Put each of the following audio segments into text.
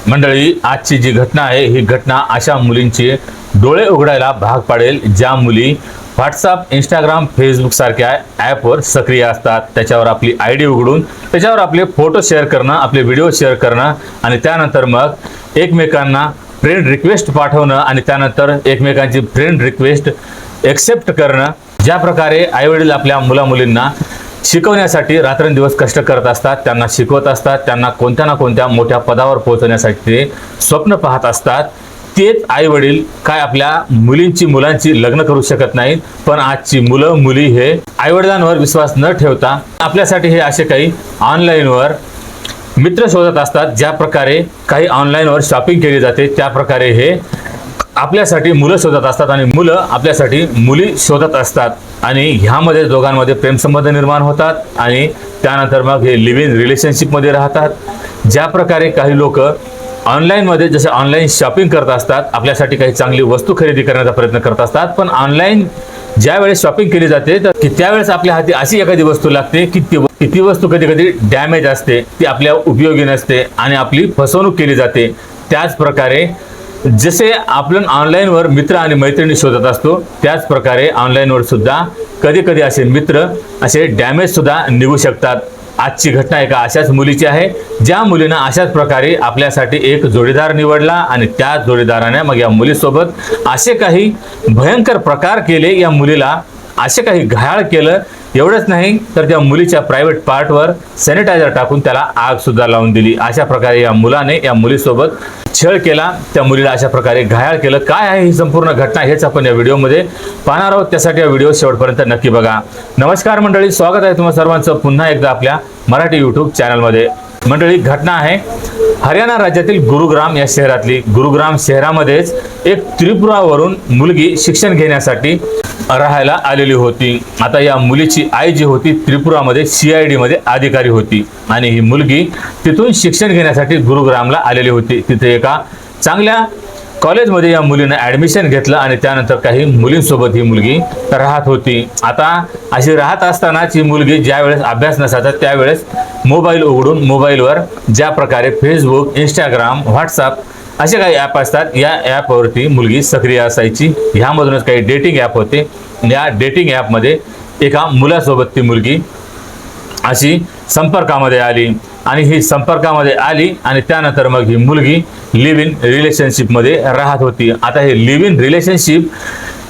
मंडळी, आजची जी घटना आहे ही घटना अशा मुलींचे डोळे उघडायला भाग पाडेल ज्या मुली व्हॉट्सअप, इंस्टाग्राम, फेसबुक सारख्या ॲपवर सक्रिय असतात। त्याच्यावर आपली आयडी उघडून त्याच्यावर आपले फोटो शेअर करणं, आपले व्हिडिओ शेअर करणं आणि त्यानंतर मग एकमेकांना फ्रेंड रिक्वेस्ट पाठवणं आणि त्यानंतर एकमेकांची फ्रेंड रिक्वेस्ट एक्सेप्ट करणं। ज्या प्रकारे आईवडील आपल्या मुला-मुलींना शिकवण्यासाठी रात्रंदिवस कष्ट करत असतात, त्यांना शिकवत असतात, त्यांना कोणत्या ना कोणत्या मोठ्या पदावर पोहोचवण्यासाठी ते स्वप्न पाहत असतात, तेच आईवडील काय आपल्या मुलांची लग्न करू शकत नाहीत। पण आजची मुलं मुली हे आईवडिलांवर विश्वास न ठेवता आपल्यासाठी हे असे काही ऑनलाईनवर मित्र शोधत असतात। ज्या प्रकारे काही ऑनलाईनवर शॉपिंग केली जाते त्या प्रकारे हे आपल्यासाठी मुलं शोधत असतात आणि मुलं आपल्यासाठी मुली शोधत असतात आणि ह्यामध्ये दोघांमध्ये प्रेमसंबंध निर्माण होतात आणि त्यानंतर मग हे लिव्ह इन रिलेशनशिपमध्ये राहतात। ज्या प्रकारे काही लोक ऑनलाईनमध्ये जसे ऑनलाईन शॉपिंग करत असतात, आपल्यासाठी काही चांगली वस्तू खरेदी करण्याचा प्रयत्न करत असतात, पण ऑनलाईन ज्या वेळेस शॉपिंग केली जाते तर त्यावेळेस आपल्या हाती अशी एखादी वस्तू लागते की ती वस्तू कधी कधी डॅमेज असते, ती आपल्या उपयोगी नसते आणि आपली फसवणूक केली जाते। त्याच प्रकारे जसे आपण ऑनलाईनवर मित्र आणि मैत्रिणी शोधत असतो, त्याच प्रकारे ऑनलाईनवर सुद्धा कधी कधी असे मित्र असे डॅमेज सुद्धा निघू शकतात। आजची घटना एका अशाच मुलीची आहे ज्या मुलीनं अशाच प्रकारे आपल्यासाठी एक जोडीदार निवडला आणि त्या जोडीदाराने मग या मुलीसोबत असे काही भयंकर प्रकार केले, या मुलीला असे काही घायाळ केलं। एवढंच नाही तर त्या मुलीच्या प्रायव्हेट पार्टवर सॅनिटायझर टाकून त्याला आग सुद्धा लावून दिली। अशा प्रकारे या मुलाने या मुलीसोबत छळ केला, त्या मुलीला अशा प्रकारे घायाळ केलं। काय आहे ही संपूर्ण घटना हेच आपण या व्हिडिओमध्ये पाहणार आहोत, त्यासाठी हा व्हिडिओ शेवटपर्यंत नक्की बघा। नमस्कार मंडळी, स्वागत आहे तुम्हा सर्वांचं पुन्हा एकदा आपल्या मराठी यूट्यूब चॅनलमध्ये। मंडळी, घटना आहे हरियाणा राज्यातील गुरुग्राम या शहरातली। गुरुग्राम शहरामध्येच एक त्रिपुरावरून मुलगी शिक्षण घेण्यासाठी राहायला आलेली होती। आता या मुलीची आई जी होती त्रिपुरामध्ये CID मध्ये अधिकारी होती आणि ही मुलगी तिथून शिक्षण घेण्यासाठी गुरुग्रामला आलेली होती। तिथे एका चांगल्या कॉलेजमध्ये या मुलीने ॲडमिशन घेतलं आणि त्यानंतर काही मुलींसोबत ही मुलगी राहत होती। आता अशी राहत असतानाच ही मुलगी ज्यावेळेस अभ्यास नसायचा त्यावेळेस मोबाईल उघडून मोबाईलवर ज्या प्रकारे फेसबुक, इंस्टाग्राम, व्हॉट्सअप असे काही ॲप असतात, या ॲपवरती मुलगी सक्रिय असायची। ह्यामधूनच काही डेटिंग ॲप होते, या डेटिंग ॲपमध्ये एका मुलासोबत ती मुलगी अशी संपर्कामध्ये आली आणि ही संपर्कामध्ये आली आणि त्यानंतर मग ही मुलगी लिव्ह इन रिलेशनशिपमध्ये राहत होती। आता हे लिव्ह इन रिलेशनशिप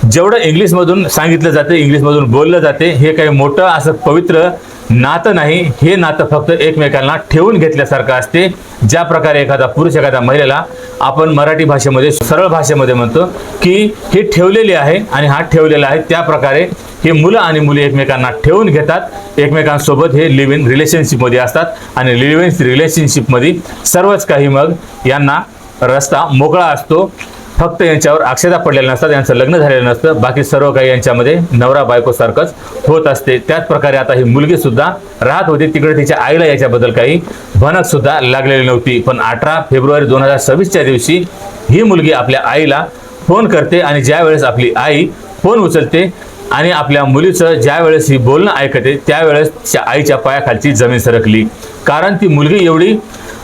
जेवढं इंग्लिशमधून सांगितलं जाते, इंग्लिशमधून बोललं जाते, हे काही मोठं असं पवित्र नातं नाही। हे नातं फक्त एकमेकांना ठेवून घेतल्यासारखं असते। ज्या प्रकारे एखादा पुरुष एखाद्या महिलेला आपण मराठी भाषेमध्ये सरळ भाषेमध्ये म्हणतो की हे ठेवलेले आहे आणि हा ठेवलेला आहे, त्या प्रकारे हे मुलं आणि मुली एकमेकांना ठेवून घेतात, एकमेकांसोबत हे लिव्ह इन रिलेशनशिपमध्ये असतात आणि लिव्ह इन रिलेशनशिपमध्ये सर्वच काही मग यांना रस्ता मोकळा असतो। फक्त यांच्यावर अक्षता पडलेल्या नसतात, यांचं लग्न झालेलं नसतं, बाकी सर्व काही यांच्यामध्ये नवरा बायको सारखंच होत असते। त्याच प्रकारे आता ही मुलगी सुद्धा राहत होती तिकडे, तिच्या आईला याच्याबद्दल काही भनक सुद्धा लागलेली नव्हती। पण 18 फेब्रुवारी 2026च्या दिवशी ही मुलगी आपल्या आईला फोन करते आणि ज्यावेळेस आपली आई फोन उचलते आणि आपल्या मुलीचं ज्यावेळेस ही बोलणं ऐकते त्यावेळेस त्या आईच्या पायाखालची जमीन सरकली। कारण ती मुलगी एवढी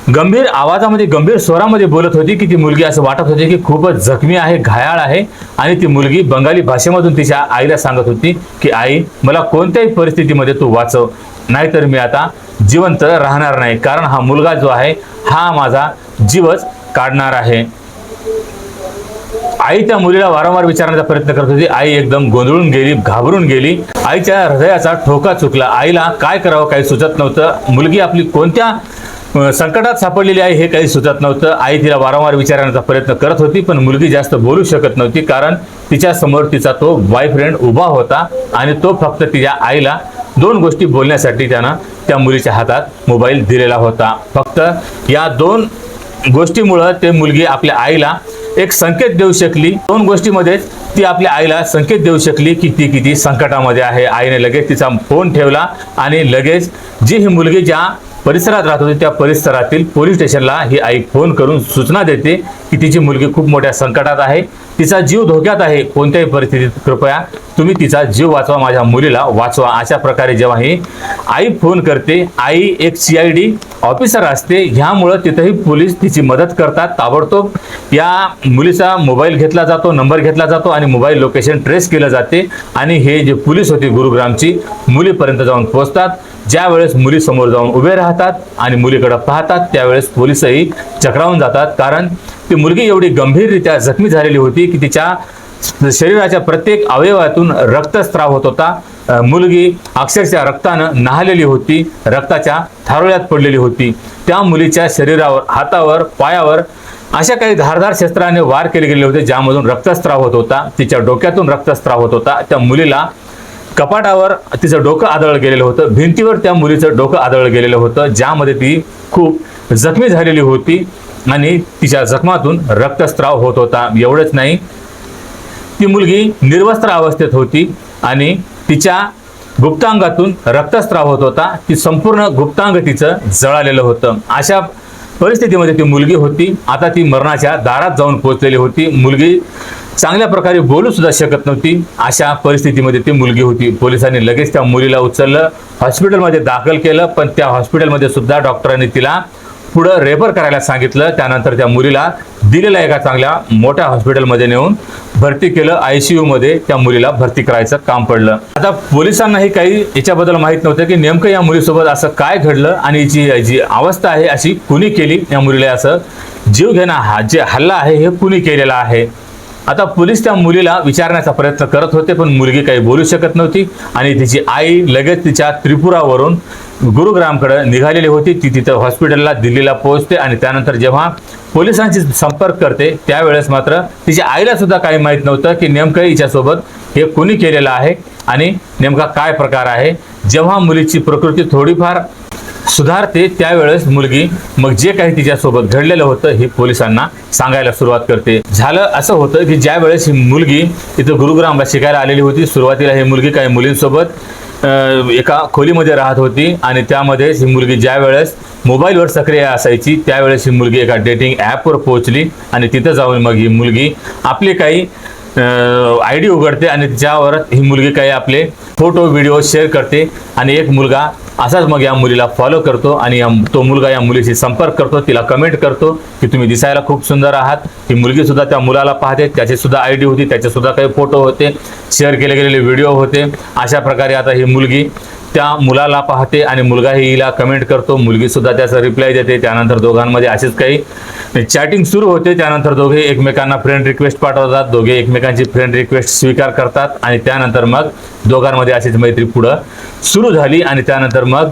गंभीर आवाजामध्ये, गंभीर स्वरामध्ये बोलत होती की ती मुलगी असं वाटत होती की खूपच जखमी आहे, घायाळ आहे आणि ती मुलगी बंगाली भाषेमधून तिच्या आईला सांगत होती की आई, मला कोणत्याही परिस्थितीमध्ये तू वाचव, नाहीतर मी आता जिवंत राहणार नाही, कारण हा मुलगा जो आहे हा माझा जीवच काढणार आहे। आई त्या मुलीला वारंवार विचारण्याचा प्रयत्न करत होती। आई एकदम गोंधळून गेली, घाबरून गेली। आईच्या हृदयाचा ठोका चुकला, आईला काय करावं काही सुचत नव्हतं। मुलगी आपली कोणत्या संकटात सापडलेली आहे हे काही सुचत नव्हतं। आई तिला वारंवार विचारण्याचा प्रयत्न करत होती, पण मुलगी जास्त बोलू शकत नव्हती, कारण तिच्या समोर तिचा तो बॉयफ्रेंड उभा होता आणि तो फक्त तिच्या आईला 2 गोष्टी बोलण्यासाठी त्यानं त्या मुलीच्या हातात मोबाईल दिलेला होता। फक्त या 2 गोष्टीमुळे ते मुलगी आपल्या आईला एक संकेत देऊ शकली। 2 गोष्टीमध्येच ती आपल्या आईला संकेत देऊ शकली की ती किती संकटामध्ये आहे। आईने लगेच तिचा फोन ठेवला आणि लगेच जी ही मुलगी ज्या परिसरात राहत होती त्या परिसरातील पोलीस स्टेशनला ही आई फोन करून सूचना देते की तिची मुलगी खूप मोठ्या संकटात आहे, तिचा जीव धोक्यात आहे, कोणत्याही परिस्थितीत कृपया तुम्ही तिचा जीव वाचवा, माझ्या मुलीला वाचवा. अशा प्रकारे जेव्हा ही आई फोन करते, आई एक CID ऑफिसर असते, ह्यामुळं तिथंही पोलीस तिची मदत करतात. ताबडतोब या मुलीचा मोबाईल घेतला जातो, नंबर घेतला जातो आणि मोबाईल लोकेशन ट्रेस केलं जाते आणि हे जे पोलीस होते गुरुग्रामची मुलीपर्यंत जाऊन पोहोचतात. ज्या वेळेस मुली समोर जाऊन उभे राहतात आणि मुलीकडे पाहतात त्यावेळेस पोलीसही चक्रावून जातात, कारण ती मुलगी एवढी गंभीररित्या जखमी झालेली होती की तिच्या शरीराच्या प्रत्येक अवयवातून रक्तस्राव होत होता. मुलगी अक्षरशः रक्तानं नहालेली होती, रक्ताच्या थारोळ्यात पडलेली होती. त्या मुलीच्या शरीरावर, हातावर, पायावर अशा काही धारदार शस्त्राने वार केले गेले होते ज्यामधून रक्तस्राव होत होता. तिच्या डोक्यातून रक्तस्राव होत होता. त्या मुलीला कपाटावर तिचं डोकं आदळलं गेलेलं होतं, भिंतीवर त्या मुलीचं डोकं आदळलं गेलेलं होतं, ज्यामध्ये ती खूप जखमी झालेली होती आणि तिच्या जखमातून रक्तस्राव होत होता. एवढंच नाही, ती मुलगी निर्वस्त्र अवस्थेत होती आणि तिच्या गुप्तांगातून रक्तस्राव होत होता. ती संपूर्ण गुप्तांग तिचं जळालेलं होतं. अशा परिस्थितीमध्ये ती मुलगी होती. आता ती मरणाच्या दारात जाऊन पोहोचलेली होती. मुलगी चांगल्या प्रकारे बोलू सुद्धा शकत नव्हती. अशा परिस्थितीमध्ये ती मुलगी होती. पोलिसांनी लगेच त्या मुलीला उचललं, हॉस्पिटलमध्ये दाखल केलं, पण त्या हॉस्पिटलमध्ये सुद्धा डॉक्टरांनी तिला पुढं रेफर करायला सांगितलं. त्यानंतर त्या मुलीला दिलेल्या एका चांगल्या मोठ्या हॉस्पिटलमध्ये नेऊन भरती केलं. ICU मध्ये त्या मुलीला भरती करायचं काम पडलं. आता पोलिसांनाही काही याच्याबद्दल माहित नव्हतं की नेमकं या मुलीसोबत असं काय घडलं आणि जी अवस्था आहे अशी कुणी केली, या मुलीला असं जीव घेणा जे हल्ला आहे हे कुणी केलेला आहे. आता पोलीस त्या मुलीला विचारण्याचा प्रयत्न करत होते, पण मुलगी काही बोलू शकत नव्हती आणि तिची आई लगेच तिच्या त्रिपुरावरून गुरुग्रामकडे निघालेली होती. ती तिथं हॉस्पिटलला दिल्लीला पोहोचते आणि त्यानंतर जेव्हा पोलिसांशी संपर्क करते त्यावेळेस मात्र तिच्या आईला सुद्धा काही माहीत नव्हतं की नेमकं हिच्यासोबत हे कोणी केलेलं आहे आणि नेमका काय प्रकार आहे. जेव्हा मुलीची प्रकृती थोडीफार सुधारते त्यावेळेस मुलगी मग जे काही तिच्यासोबत घडलेलं होतं हे पोलिसांना सांगायला सुरुवात करते. झालं असं होतं की ज्या वेळेस ही मुलगी इथं गुरुग्रामला शिकायला आलेली होती, सुरुवातीला ही मुलगी काही मुलींसोबत एका खोलीमध्ये राहत होती आणि त्यामध्ये ही मुलगी ज्या वेळेस मोबाईलवर सक्रिय असायची त्यावेळेस ही मुलगी एका डेटिंग ॲपवर पोहोचली आणि तिथं जाऊन मग ही मुलगी आपले काही ID उघडते आणि त्याच्यावर ही मुलगी काही आपले फोटो व्हिडिओ शेअर करते आणि एक मुलगा असाच मग या मुलीला फॉलो करतो आणि तो मुलगा या मुलीशी संपर्क करतो, तिला कमेंट करतो की तुम्ही दिसायला खूप सुंदर आहात. ही मुलगी सुद्धा त्या मुलाला पाहते, त्याचे सुद्धा ID होती, त्याचे सुद्धा काही फोटो होते, शेअर केले गेलेले व्हिडिओ होते. अशा प्रकारे आता ही मुलगी त्या मुलाला पाहते आणि मुलगाही हिला कमेंट करतो, मुलगी सुद्धा त्याचा रिप्लाय देते. त्यानंतर दोघांमध्ये असेच काही चॅटिंग सुरू होते. त्यानंतर दोघे एकमेकांना फ्रेंड रिक्वेस्ट पाठवतात, दोघे एकमेकांची फ्रेंड रिक्वेस्ट स्वीकार करतात आणि त्यानंतर मग दोघांमध्ये अशीच मैत्री पुढं सुरू झाली आणि त्यानंतर मग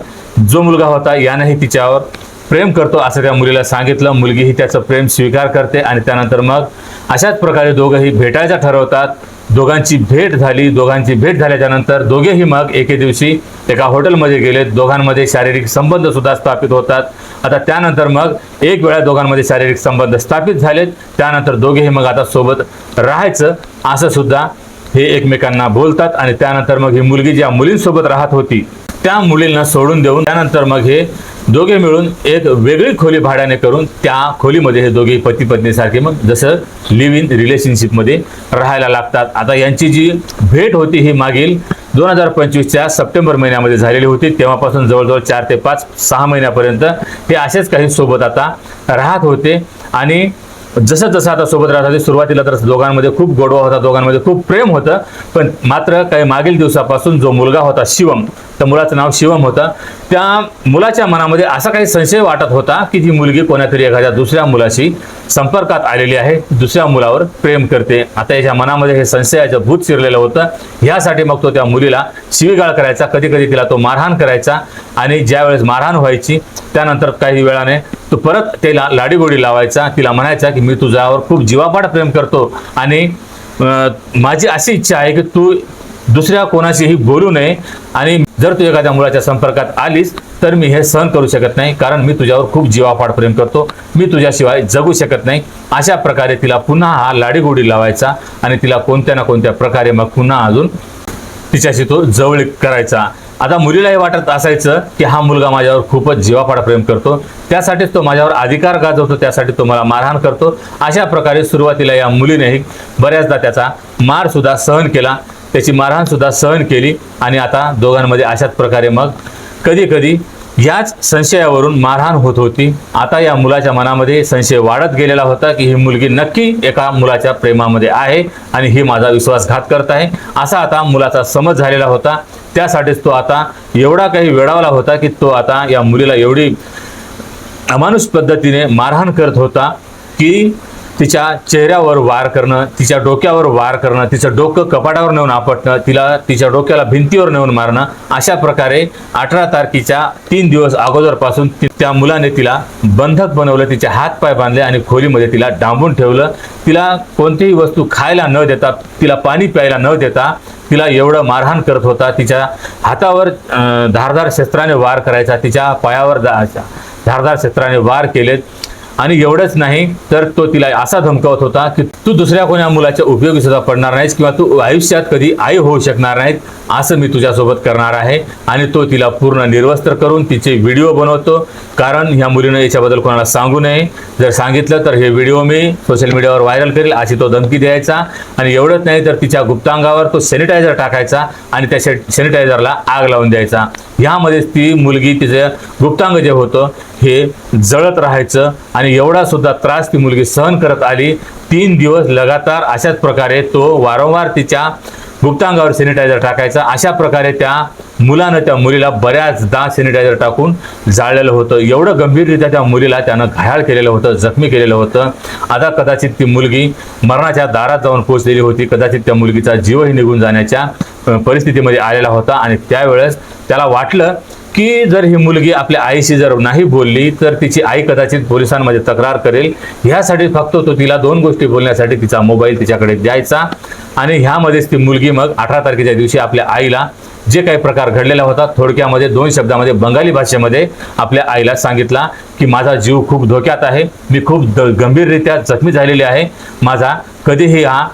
जो मुलगा होता यानेही तिच्यावर प्रेम करतो असं त्या मुलीला सांगितलं. मुलगीही त्याचं प्रेम स्वीकार करते आणि त्यानंतर मग अशाच प्रकारे दोघंही भेटायचं ठरवतात. दोघांची भेट झाली. दोघांची भेट झाल्याच्या नंतर दोघेही मग एके दिवशी एका हॉटेलमध्ये गेले. दोघांमध्ये शारीरिक संबंध सुद्धा स्थापित होतात. आता त्यानंतर मग एक वेळा दोघांमध्ये शारीरिक संबंध स्थापित झालेत. त्यानंतर दोघेही मग आता सोबत राहायचं असं सुद्धा हे एकमेकांना बोलतात आणि त्यानंतर मग ही मुलगी ज्या मुलींसोबत राहत होती त्या मुलींना सोडून देऊन त्यानंतर मग हे दोघे मिळून एक वेगळी खोली भाड्याने करून त्या खोलीमध्ये हे दोघे पती पत्नीसारखे मग जसं लिव्ह इन रिलेशनशिपमध्ये राहायला लागतात. आता यांची जी भेट होती ही मागील 2025च्या सप्टेंबर महिन्यामध्ये झालेली होती. तेव्हापासून जवळजवळ 4 ते 5-6 महिन्यापर्यंत हे असेच काही सोबत आता राहत होते आणि जसं जसं आता सोबत राहत होते सुरुवातीला तर दोघांमध्ये खूप गोडवा होता, दोघांमध्ये खूप प्रेम होतं. पण मात्र काही मागील दिवसापासून जो मुलगा होता शिवम, त्या मुलाचं नाव शिवम होतं, त्या मुलाच्या मनामध्ये असा काही संशय वाटत होता की ती मुलगी कोणातरी एखाद्या दुसऱ्या मुलाशी संपर्कात आलेली आहे, दुसऱ्या मुलावर प्रेम करते. आता याच्या मनामध्ये हे संशयाचं भूत शिरलेलं होतं. ह्यासाठी मग तो त्या मुलीला शिवीगाळ करायचा, कधी कधी तिला तो मारहाण करायचा आणि ज्यावेळेस मारहाण व्हायची त्यानंतर काही वेळाने तो परत त्याला लाडीगोडी लावायचा. तिला म्हणायचा की मी तुझ्यावर खूप जीवापाड प्रेम करतो आणि माझी अशी इच्छा आहे की तू दुसऱ्या कोणाशीही बोलू नये आणि जर तू एखाद्या मुलाच्या संपर्कात आलीस तर मी हे सहन करू शकत नाही, कारण मी तुझ्यावर खूप जीवापाड प्रेम करतो, मी तुझ्याशिवाय जगू शकत नाही. अशा प्रकारे तिला पुन्हा हा लाडीगोडी लावायचा आणि तिला कोणत्या ना कोणत्या प्रकारे मग पुन्हा अजून तिच्याशी तो जवळीक करायचा. आता मुलीला हे वाटत असायचं की हा मुलगा माझ्यावर खूपच जीवापाड प्रेम करतो, त्यासाठीच तो माझ्यावर अधिकार गाजवतो, त्यासाठी तो मला मारहाण करतो. अशा प्रकारे सुरुवातीला या मुलीनेही बऱ्याचदा त्याचा मार सुद्धा सहन केला, त्याची मारहाण सुद्धा सहन केली. आणि आता दोघांमध्ये अशाच प्रकारे मग कधी कधी याच संशयावरून मारहाण होत होती. आता या मुलाच्या मनामध्ये संशय वाढत गेलेला होता की ही मुलगी नक्की एका मुलाच्या प्रेमामध्ये आहे आणि ही माझा विश्वासघात करत आहे, असा आता मुलाचा समज झालेला होता. त्यासाठीच तो आता एवढा काही वेडावला होता की तो आता या मुलीला एवढी अमानुष पद्धतीने मारहाण करत होता की तिच्या चेहऱ्यावर वार करणं, तिच्या डोक्यावर वार करणं, तिचं डोकं कपाटावर नेऊन आपटणं, तिच्या डोक्याला भिंतीवर नेऊन मारणं. अशा प्रकारे 18 तारखेच्या 3 दिवस अगोदरपासून त्या मुलाने तिला बंधक बनवलं, तिचे हात पाय बांधले आणि खोलीमध्ये तिला डांबून ठेवलं. तिला कोणतीही वस्तू खायला न देता, तिला पाणी प्यायला न देता तिला एवढं मारहाण करत होता. तिच्या हातावर धारदार शस्त्राने वार करायचा, तिच्या पायावर धारदार शस्त्राने वार केलेत. आणि एवढंच नाही तर तो तिला असा धमकावत होता की तू दुसऱ्या कोणा मुलाच्या उपयोगी सुद्धा पडणार नाहीस किंवा तू आयुष्यात कधी आई होऊ शकणार नाहीत, असं मी तुझ्यासोबत करणार आहे. आणि तो तिला पूर्ण निर्वस्त्र करून तिचे व्हिडिओ बनवतो, कारण ह्या मुलीने याच्याबद्दल कोणाला सांगू नये, जर सांगितलं तर हे व्हिडिओ मी सोशल मीडियावर व्हायरल करेल अशी तो धमकी द्यायचा. आणि एवढंच नाही तर तिच्या गुप्तांगावर तो सॅनिटायझर टाकायचा आणि त्या सॅनिटायझरला आग लावून द्यायचा. ह्यामध्येच ती मुलगी तिचं गुप्तांग जे होतं हे जळत राहायचं. आणि एवढा सुद्धा त्रास ती मुलगी सहन करत आली. 3 दिवस लगातार अशाच प्रकारे तो वारंवार तिच्या गुप्तांगावर सॅनिटायझर टाकायचा. अशा प्रकारे त्या मुलानं त्या मुलीला बऱ्याचदा सॅनिटायझर टाकून जाळलेलं होतं. एवढं गंभीररित्या त्या मुलीला त्यानं घायाळ केलेलं होतं, जखमी केलेलं होतं. आता कदाचित ती मुलगी मरणाच्या दारात जाऊन पोहोचलेली होती, कदाचित त्या मुलगीचा जीवही निघून जाण्याच्या परिस्थितीमध्ये आलेला होता. आणि त्यावेळेस त्याला वाटलं की जर ही मुलगी आपल्या आईशी जर नाही बोलली तर तिची आई कदाचित पोलिसांमध्ये तक्रार करेल. ह्यासाठी फक्त तो तिला 2 गोष्टी बोलण्यासाठी तिचा मोबाईल तिच्याकडे द्यायचा. आणि ह्यामध्येच ती मुलगी मग 18 तारखेच्या दिवशी आपल्या आईला जे काही प्रकार घडलेला होता थोडक्यामध्ये 2 शब्दामध्ये बंगाली भाषेमध्ये आपल्या आईला सांगितला की माझा जीव खूप धोक्यात आहे, मी खूप गंभीररित्या जखमी झालेली आहे, माझा कधीही हा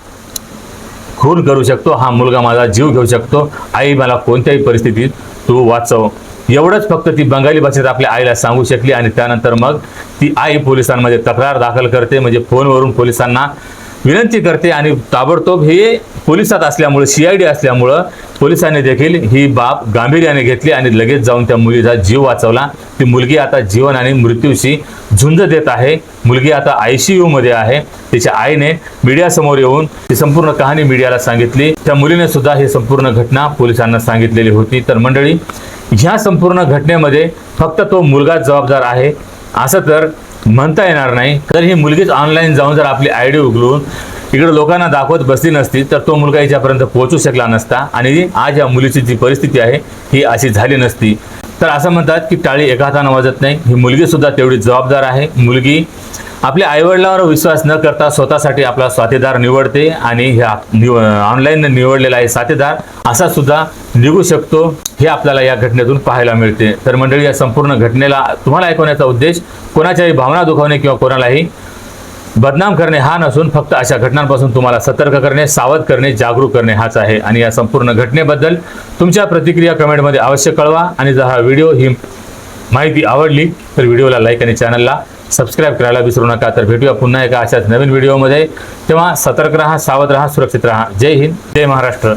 खून करू शकतो, हा मुलगा माझा जीव घेऊ शकतो, आई मला कोणत्याही परिस्थितीत तू वाचव. एवढंच फक्त ती बंगाली भाषेत आपल्या आईला सांगू शकली. आणि त्यानंतर मग ती आई पोलिसांमध्ये तक्रार दाखल करते, म्हणजे फोनवरून पोलिसांना विनंती करते. आणि ताबडतोब हे पोलिसात असल्यामुळे CID असल्यामुळं पोलिसांनी देखील ही बाब गांभीर्याने घेतली आणि लगेच जाऊन त्या मुलीचा जीव वाचवला. ती मुलगी आता जीवन आणि मृत्यूशी झुंज देत आहे. मुलगी आता ICU मध्ये आहे. तिच्या आईने मीडियासमोर येऊन ती संपूर्ण कहाणी मीडियाला सांगितली. त्या मुलीने सुद्धा ही संपूर्ण घटना पोलिसांना सांगितलेली होती. तर मंडळी, ह्या संपूर्ण घटनेमध्ये फक्त तो मुलगा जबाबदार आहे असं तर म्हणता येणार नाही. तर ही मुलगीच ऑनलाईन जाऊन जर आपली ID उघडून इकडे लोकांना दाखवत बसली नसती तर तो मुलगा याच्यापर्यंत पोहोचू शकला नसता आणि आज या मुलीची जी परिस्थिती आहे ही अशी झाली नसती. तर असं म्हणतात की टाळी एका हाताने वाजत नाही. ही मुलगी सुद्धा तेवढी जबाबदार आहे. मुलगी आपल्या आईवडिलांवर विश्वास न करता स्वतःसाठी आपला साथीदार निवडते आणि ह्या ऑनलाईन निवडलेला आहे साथीदार असा सुद्धा निघू शकतो, हे आपल्याला या घटनेतून पाहायला मिळते. तर मंडळी, या संपूर्ण घटनेला तुम्हाला ऐकवण्याचा उद्देश कोणाच्याही भावना दुखावणे किंवा कोणालाही बदनाम करणे हा नसून फक्त अशा घटनांपासून तुम्हाला सतर्क करणे, सावध करणे, जागरूक करणे हाच आहे. आणि या संपूर्ण घटनेबद्दल तुमच्या प्रतिक्रिया कमेंटमध्ये अवश्य कळवा. आणि जर हा व्हिडिओ ही माहिती आवडली तर व्हिडिओला लाईक आणि चॅनलला सबस्क्राईब करायला विसरू नका. तर भेटूया पुन्हा एका अशाच नवीन व्हिडिओमध्ये. तेव्हा सतर्क राहा, सावध राहा, सुरक्षित राहा. जय हिंद, जय महाराष्ट्र.